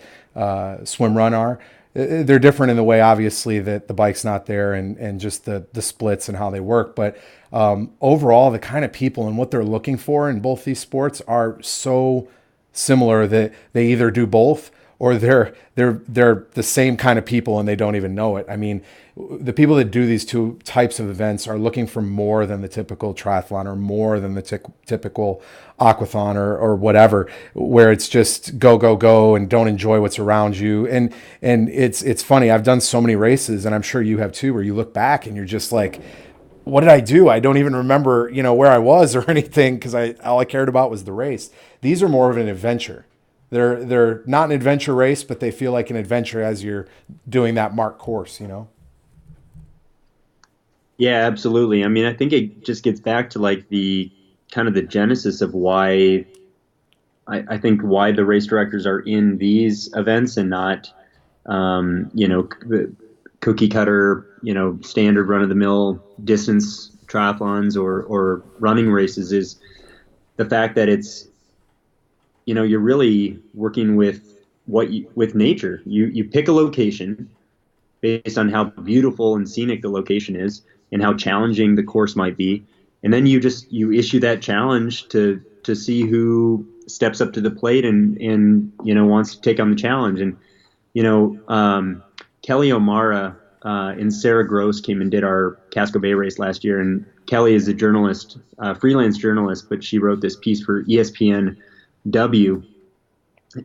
swim run are. They're different in the way, obviously, that the bike's not there, and just the splits and how they work. But overall, the kind of people and what they're looking for in both these sports are so similar that they either do both, or they're the same kind of people and they don't even know it. I mean, the people that do these two types of events are looking for more than the typical triathlon, or more than the typical aquathon, or whatever, where it's just go go go and don't enjoy what's around you. And it's funny. I've done so many races, and I'm sure you have too, where you look back and you're just like, what did I do? I don't even remember, where I was or anything, because all I cared about was the race. These are more of an adventure. They're not an adventure race, but they feel like an adventure as you're doing that marked course. Yeah, absolutely. I mean, I think it just gets back to like the kind of the genesis of why I think why the race directors are in these events and not, the cookie cutter, standard run of the mill distance triathlons or running races, is the fact that it's, you're really working with with nature. You pick a location based on how beautiful and scenic the location is and how challenging the course might be, and then you issue that challenge to see who steps up to the plate and wants to take on the challenge. And Kelly O'Mara and Sarah Gross came and did our Casco Bay race last year, and Kelly is a journalist, freelance journalist, but she wrote this piece for ESPN W,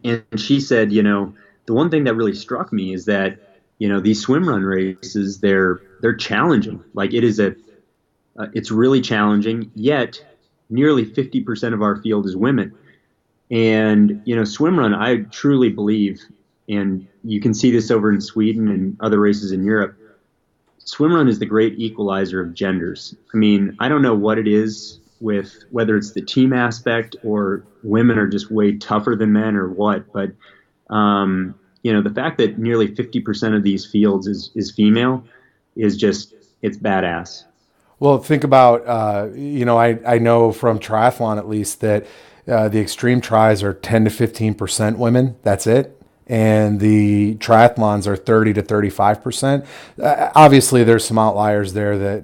and she said, the one thing that really struck me is that these swim run races, they're challenging. Like it's really challenging. Yet nearly 50% of our field is women, and swim run. I truly believe, and you can see this over in Sweden and other races in Europe. Swimrun is the great equalizer of genders. I mean, I don't know what it is with whether it's the team aspect or women are just way tougher than men or what, but the fact that nearly 50% of these fields is female is just, it's badass. Well, think about, I know from triathlon at least that the extreme tries are 10 to 15% women. That's it. And the triathlons are 30 to 35%. Obviously, there's some outliers there that,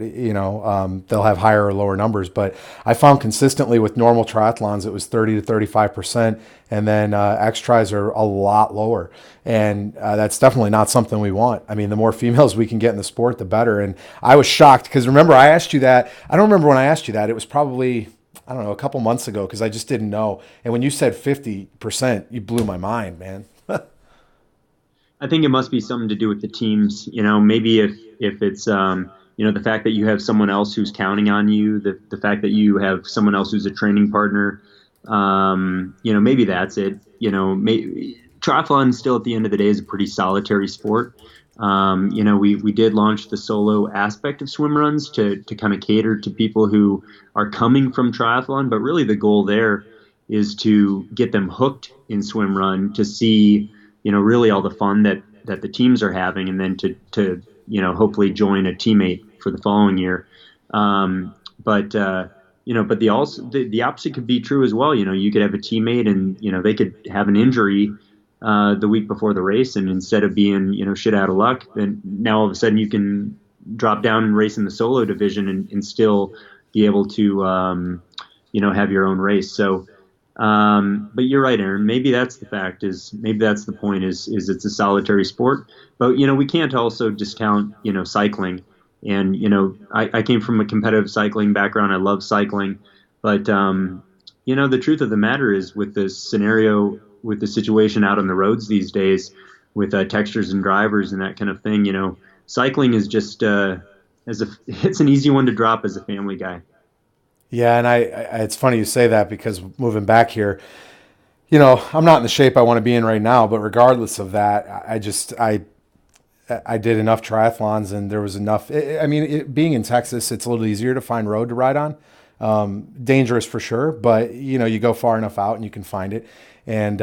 they'll have higher or lower numbers. But I found consistently with normal triathlons, it was 30 to 35%. And then X tries are a lot lower. And that's definitely not something we want. I mean, the more females we can get in the sport, the better. And I was shocked because remember, I asked you that. I don't remember when I asked you that. It was probably, I don't know, a couple months ago because I just didn't know. And when you said 50%, you blew my mind, man. I think it must be something to do with the teams. Maybe if it's the fact that you have someone else who's counting on you, the fact that you have someone else who's a training partner. Maybe that's it. triathlon still at the end of the day is a pretty solitary sport. We did launch the solo aspect of swim runs to kind of cater to people who are coming from triathlon, but really the goal there is to get them hooked in swim run to see, really all the fun that the teams are having, and then to hopefully join a teammate for the following year. But the opposite could be true as well. You could have a teammate and, they could have an injury the week before the race, and instead of being, shit out of luck, then now all of a sudden you can drop down and race in the solo division and still be able to, have your own race. So, but you're right, Aaron. Maybe that's the fact maybe that's the point is it's a solitary sport, but, we can't also discount, cycling. And, I came from a competitive cycling background. I love cycling, but, the truth of the matter is with the situation out on the roads these days with textures and drivers and that kind of thing, cycling is just, it's an easy one to drop as a family guy. Yeah, and it's funny you say that because moving back here, I'm not in the shape I want to be in right now, but regardless of that, I did enough triathlons and there was enough. Being in Texas, it's a little easier to find road to ride on. Dangerous for sure, but you go far enough out and you can find it. And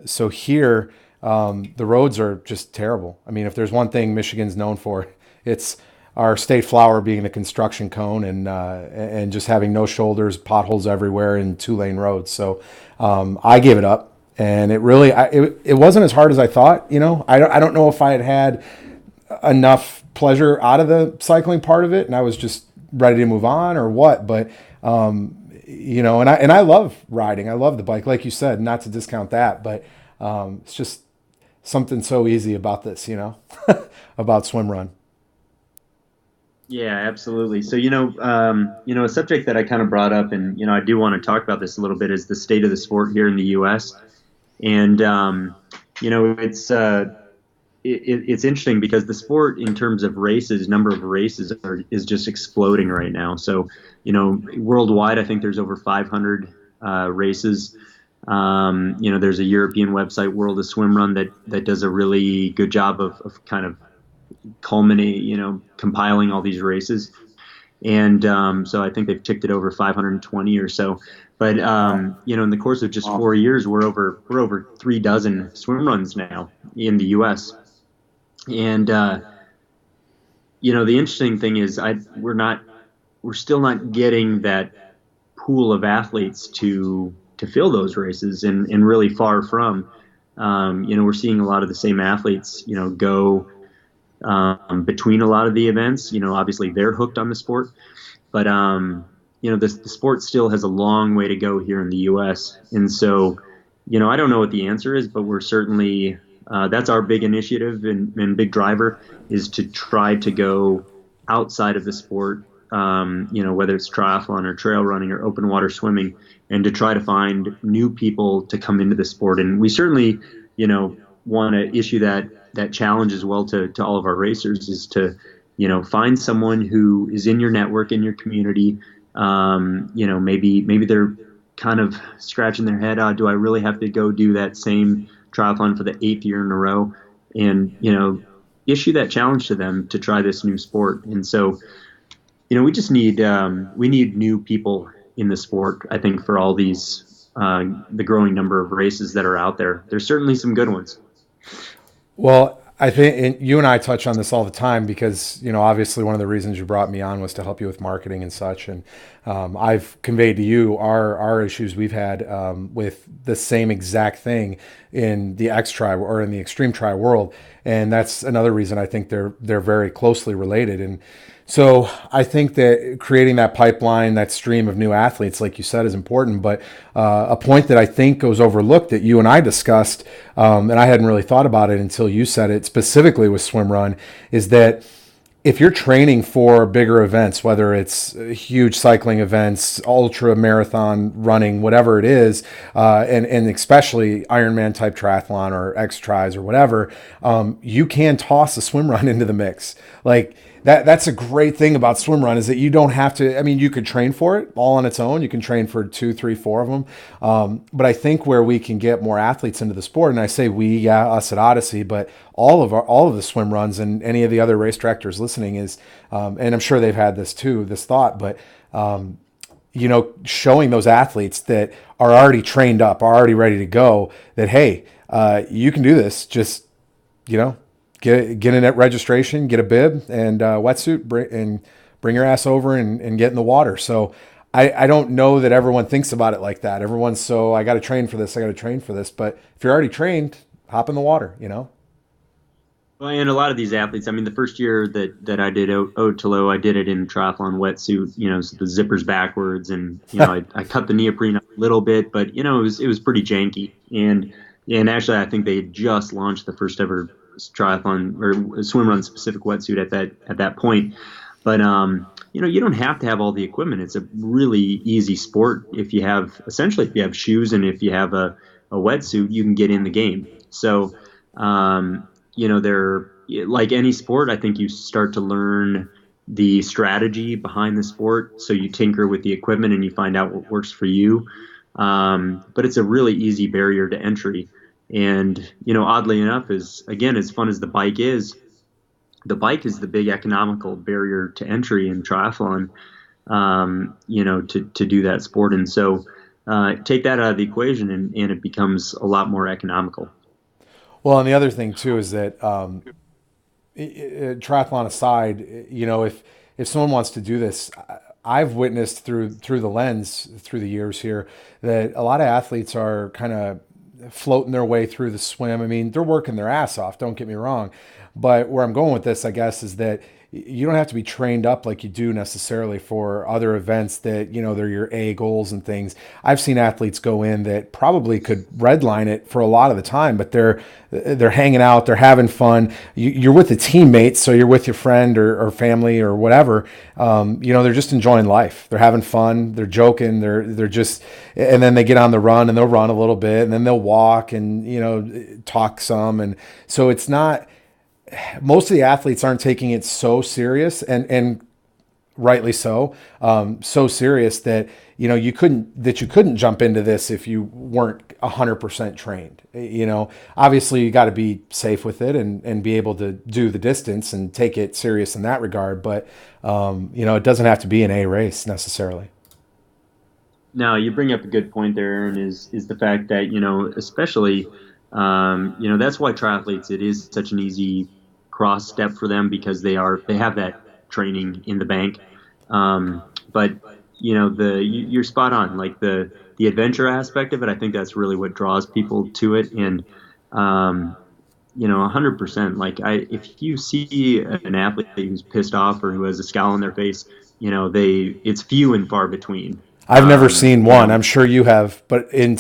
so here, the roads are just terrible. If there's one thing Michigan's known for, it's our state flower being the construction cone and just having no shoulders, potholes everywhere, and 2-lane roads. So I gave it up, and it really it wasn't as hard as I thought. I don't know if I had enough pleasure out of the cycling part of it, and I was just ready to move on or what. But and I love riding. I love the bike, like you said. Not to discount that, but it's just something so easy about this, about swim run. Yeah, absolutely. So, a subject that I kind of brought up, and, I do want to talk about this a little bit, is the state of the sport here in the U.S. And, it's interesting because the sport, in terms of races, number of races is just exploding right now. So, worldwide, I think there's over 500 races. There's a European website, World of SwimRun, that does a really good job of kind of compiling all these races. And so I think they've ticked it over 520 or so. But in the course of just 4 years, we're over 3 dozen swim runs now in the U.S. And the interesting thing is we're still not getting that pool of athletes to fill those races, and really far from. We're seeing a lot of the same athletes, go between a lot of the events. Obviously they're hooked on the sport, but the sport still has a long way to go here in the U.S. And so, I don't know what the answer is, but we're certainly that's our big initiative and big driver, is to try to go outside of the sport, whether it's triathlon or trail running or open water swimming, and to try to find new people to come into the sport. And we certainly, want to issue that challenge as well to all of our racers, is to, find someone who is in your network, in your community. Maybe they're kind of scratching their head, do I really have to go do that same triathlon for the 8th year in a row? And, issue that challenge to them to try this new sport. And so, we just need new people in the sport, I think, for all these, the growing number of races that are out there. There's certainly some good ones. Well, I think, and you and I touch on this all the time because, obviously one of the reasons you brought me on was to help you with marketing and such. And I've conveyed to you our issues we've had with the same exact thing in the X-Tri or in the extreme tri world. And that's another reason I think they're very closely related. And so I think that creating that pipeline, that stream of new athletes, like you said, is important. But a point that I think goes overlooked that you and I discussed, and I hadn't really thought about it until you said it specifically with SwimRun, is that if you're training for bigger events, whether it's huge cycling events, ultra marathon running, whatever it is, and especially Ironman type triathlon or X-Tris or whatever, you can toss a swim run into the mix. Like, that's a great thing about swim run is that you don't have to. I mean, you could train for it all on its own. You can train for two, three, four of them. But I think where we can get more athletes into the sport, and I say we, yeah, us at Odyssey, but all of the swim runs and any of the other race directors listening is, and I'm sure they've had this too, this thought, but showing those athletes that are already trained up, are already ready to go, that hey, you can do this. Just get in at registration, get a bib and wetsuit, bring your ass over and get in the water. So I don't know that everyone thinks about it like that. Everyone's so I got to train for this, I got to train for this. But if you're already trained, hop in the water. Well, and a lot of these athletes, I mean, the first year that I did Ode to Low, I did it in triathlon wetsuit, so the zippers backwards, and I cut the neoprene up a little bit, but it was pretty janky, and actually I think they had just launched the first ever triathlon or swim run specific wetsuit at that point, but you don't have to have all the equipment. It's a really easy sport if you have shoes and if you have a wetsuit, you can get in the game. So. They're like any sport. I think you start to learn the strategy behind the sport. So you tinker with the equipment and you find out what works for you. But it's a really easy barrier to entry. And, oddly enough, again, as fun as the bike is the big economical barrier to entry in triathlon, to do that sport. And so take that out of the equation and it becomes a lot more economical. Well, and the other thing too is that triathlon aside, if someone wants to do this, I've witnessed through the lens through the years here that a lot of athletes are kind of floating their way through the swim. I mean, they're working their ass off. Don't get me wrong, but where I'm going with this, I guess, is that you don't have to be trained up like you do necessarily for other events that they're your A goals and things. I've seen athletes go in that probably could redline it for a lot of the time, but they're hanging out, they're having fun. You're with a teammate, so you're with your friend or family or whatever. They're just enjoying life. They're having fun. They're joking. They're just, and then they get on the run and they'll run a little bit and then they'll walk and talk some, and so it's not. Most of the athletes aren't taking it so serious, and rightly so, so serious that you couldn't jump into this if you weren't 100% trained. Obviously you got to be safe with it and be able to do the distance and take it serious in that regard. But it doesn't have to be an A race necessarily. Now, you bring up a good point there, Aaron, is the fact that, especially, that's why triathletes, it is such an easy cross step for them because they have that training in the bank. But, you're spot on, like the adventure aspect of it. I think that's really what draws people to it. And, 100%, like if you see an athlete who's pissed off or who has a scowl on their face, it's few and far between. I've never seen one. I'm sure you have, but in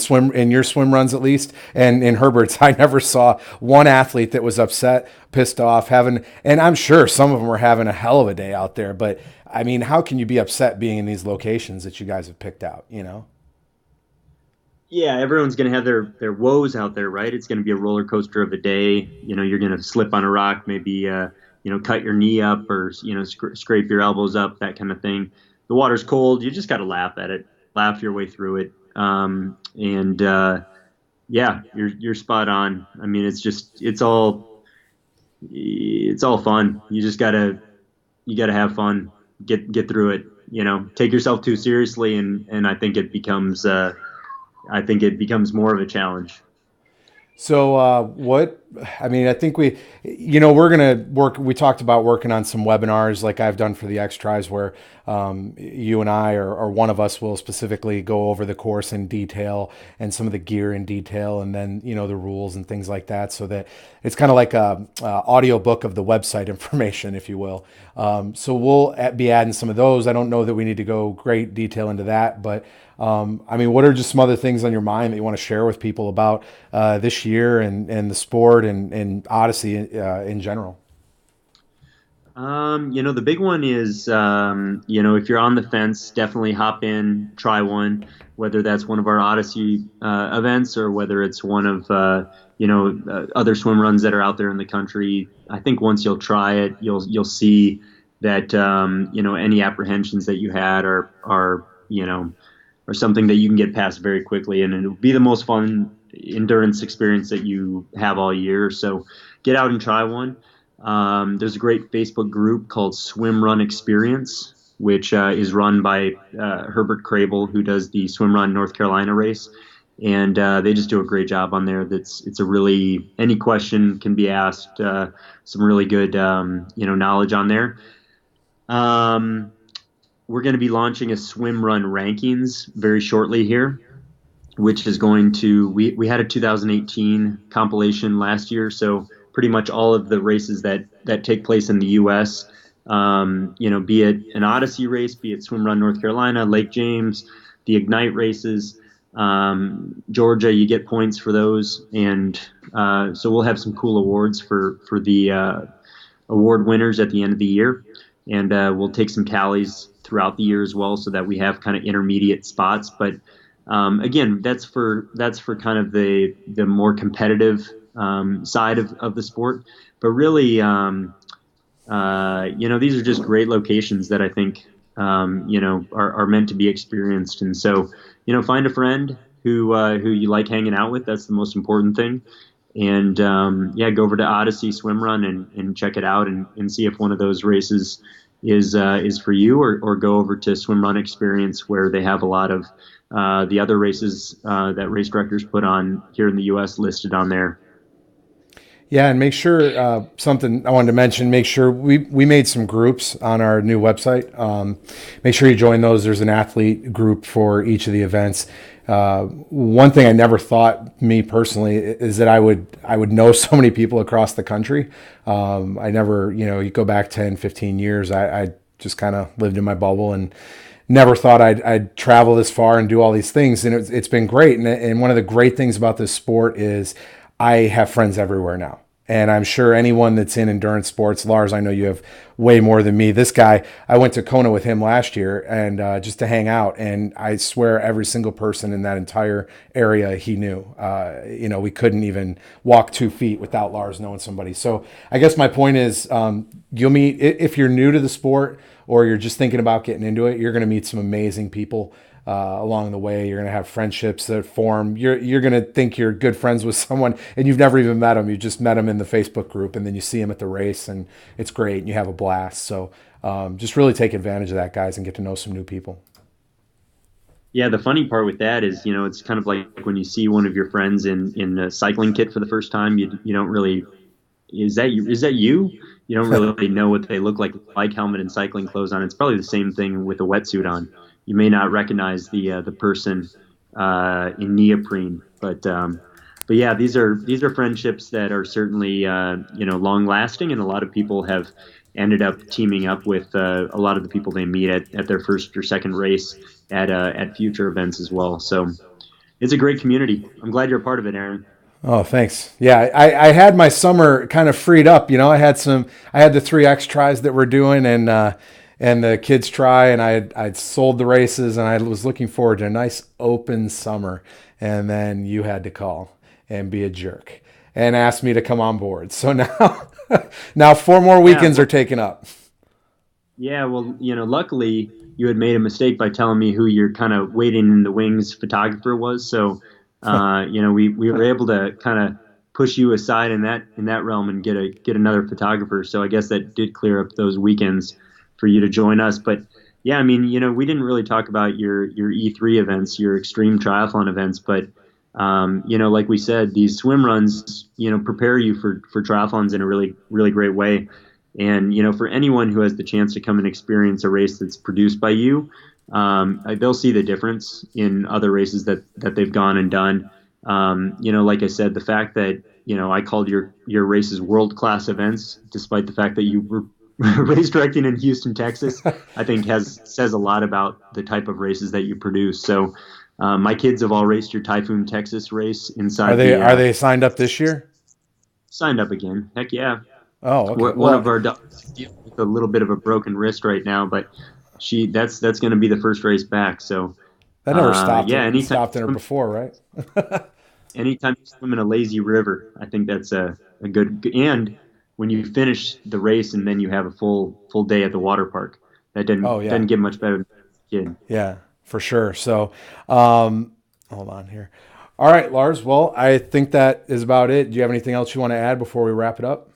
your swim runs at least, and in Herbert's, I never saw one athlete that was upset, pissed off, and I'm sure some of them were having a hell of a day out there. But I mean, how can you be upset being in these locations that you guys have picked out? Yeah, everyone's going to have their woes out there, right? It's going to be a roller coaster of a day. You're going to slip on a rock, maybe, cut your knee up or, scrape your elbows up, that kind of thing. The water's cold. You just got to laugh at it, laugh your way through it. Yeah, you're spot on. I mean, it's all fun. You gotta have fun, get through it. Take yourself too seriously, and I think it becomes more of a challenge. So I think we're going to work. We talked about working on some webinars like I've done for the X Tries where you and I or one of us will specifically go over the course in detail and some of the gear in detail and then, the rules and things like that so that it's kind of like a audio book of the website information, if you will. So we'll be adding some of those. I don't know that we need to go great detail into that, but what are just some other things on your mind that you want to share with people about this year and the sport and Odyssey in general? The big one is, if you're on the fence, definitely hop in, try one, whether that's one of our Odyssey events or whether it's one of, other swim runs that are out there in the country. I think once you'll try it, you'll see that any apprehensions that you had are or something that you can get past very quickly, and it'll be the most fun endurance experience that you have all year. So get out and try one. There's a great Facebook group called SwimRun Experience, which is run by Herbert Crable, who does the SwimRun North Carolina race, and they just do a great job on there. It's a really any question can be asked. Some really good knowledge on there. Um, we're going to be launching a swim run rankings very shortly here, which is going to we had a 2018 compilation last year, so pretty much all of the races that take place in the U.S. Be it an Odyssey race, be it Swim Run North Carolina, Lake James, the Ignite races, Georgia, you get points for those, and so we'll have some cool awards for the award winners at the end of the year, and we'll take some tallies throughout the year as well, so that we have kind of intermediate spots. But again, that's for kind of the more competitive side of the sport. But really, these are just great locations that I think are meant to be experienced. And so, find a friend who you like hanging out with. That's the most important thing. And yeah, go over to Odyssey SwimRun and check it out and see if one of those races is for you, or go over to SwimRun Experience, where they have a lot of the other races that race directors put on here in the U.S. listed on there. Yeah, and make sure something I wanted to mention. Make sure we made some groups on our new website. Make sure you join those. There's an athlete group for each of the events. One thing I never thought, me personally, is that I would know so many people across the country. I never, you go back 10, 15 years. I just kind of lived in my bubble and never thought I'd travel this far and do all these things. And it's been great. And one of the great things about this sport is I have friends everywhere now. And I'm sure anyone that's in endurance sports, Lars, I know you have way more than me. This guy, I went to Kona with him last year and just to hang out. And I swear every single person in that entire area he knew. We couldn't even walk 2 feet without Lars knowing somebody. So I guess my point is you'll meet, if you're new to the sport or you're just thinking about getting into it, you're going to meet some amazing people along the way. You're going to have friendships that form. You're going to think you're good friends with someone, and you've never even met them. You just met them in the Facebook group, and then you see them at the race, and it's great, and you have a blast. So just really take advantage of that, guys, and get to know some new people. Yeah, the funny part with that is, it's kind of like when you see one of your friends in a cycling kit for the first time. You don't really, is that you? You don't really know what they look like. Bike helmet and cycling clothes on. It's probably the same thing with a wetsuit on. You may not recognize the person in neoprene, but yeah, these are friendships that are certainly long lasting, and a lot of people have ended up teaming up with a lot of the people they meet at their first or second race at future events as well. So it's a great community. I'm glad you're a part of it, Aaron. Oh, thanks. Yeah, I had my summer kind of freed up. I had the 3X tries that we're doing and the kids try, and I'd sold the races, and I was looking forward to a nice open summer. And then you had to call and be a jerk and ask me to come on board. So now, now 4 more Yeah, weekends are taken up. Yeah, well, luckily you had made a mistake by telling me who your kind of waiting in the wings photographer was. So, we were able to kind of push you aside in that realm and get another photographer. So I guess that did clear up those weekends for you to join us. But yeah, I mean, we didn't really talk about your E3 events, your extreme triathlon events, but like we said, these swim runs, prepare you for triathlons in a really, really great way. And for anyone who has the chance to come and experience a race that's produced by you, they'll see the difference in other races that they've gone and done. Like I said, the fact that I called your races world class events, despite the fact that you were race directing in Houston, Texas, I think says a lot about the type of races that you produce. So my kids have all raced your Typhoon, Texas race Are inside they the are they signed up this year? signed up again. Heck yeah. Oh, okay. One Well, of our daughters is dealing with a little bit of a broken wrist right now, but that's going to be the first race back. So, that never stopped yeah, her stopped in her before, right? anytime you swim in a lazy river, I think that's a good and when you finish the race and then you have a full day at the water park. That Oh yeah. doesn't get much better than a kid. Yeah, for sure. So, hold on here. All right, Lars. Well, I think that is about it. Do you have anything else you want to add before we wrap it up?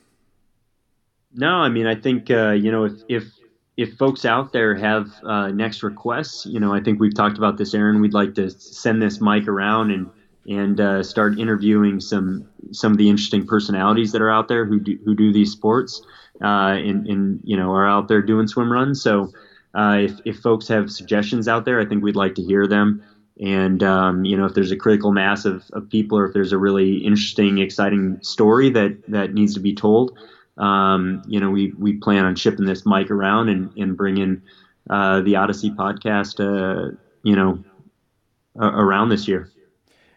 No, I mean, I think if folks out there have next requests, I think we've talked about this, Aaron. We'd like to send this mic around and start interviewing some of the interesting personalities that are out there who do these sports and are out there doing swim runs. So if folks have suggestions out there, I think we'd like to hear them. And if there's a critical mass of people, or if there's a really interesting, exciting story that needs to be told, we plan on shipping this mic around and bringing the Ödyssey podcast, around this year.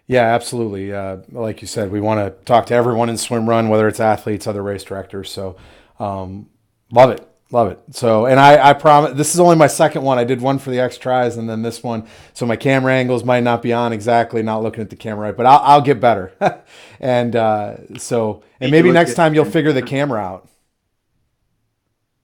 Yeah, absolutely. Like you said, we want to talk to everyone in swim run, whether it's athletes, other race directors. So, love it. Love it. So, and I promise this is only my second one. I did one for the X Tries and then this one. So my camera angles might not be on exactly, not looking at the camera right, but I'll get better. And and Made you maybe look next time you'll good. figure the camera out.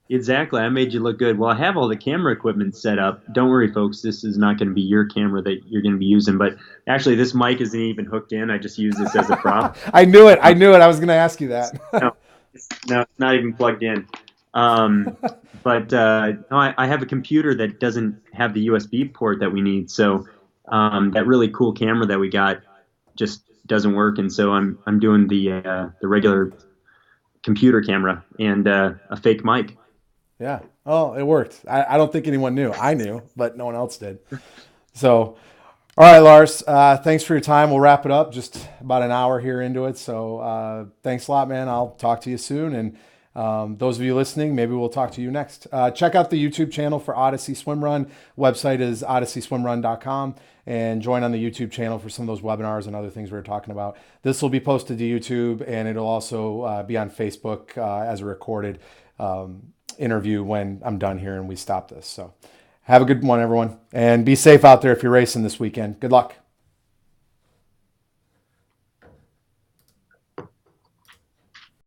Exactly. I made you look good. Well, I have all the camera equipment set up. Don't worry, folks. This is not going to be your camera that you're going to be using. But actually, this mic isn't even hooked in. I just use this as a prop. I knew it. I knew it. I was going to ask you that. No, it's not even plugged in. But no, I have a computer that doesn't have the USB port that we need. So that really cool camera that we got just doesn't work. And so I'm doing the regular computer camera and a fake mic. Yeah. Oh, it worked. I don't think anyone knew. I knew, but no one else did. So, all right, Lars. Thanks for your time. We'll wrap it up. Just about an hour here into it. So, thanks a lot, man. I'll talk to you soon. And those of you listening, maybe we'll talk to you next. Check out the YouTube channel for Ödyssey SwimRun. Website is odysseyswimrun.com. And join on the YouTube channel for some of those webinars and other things we were talking about. This will be posted to YouTube, and it'll also be on Facebook as a recorded interview when I'm done here and we stop this. So have a good one, everyone. And be safe out there if you're racing this weekend. Good luck.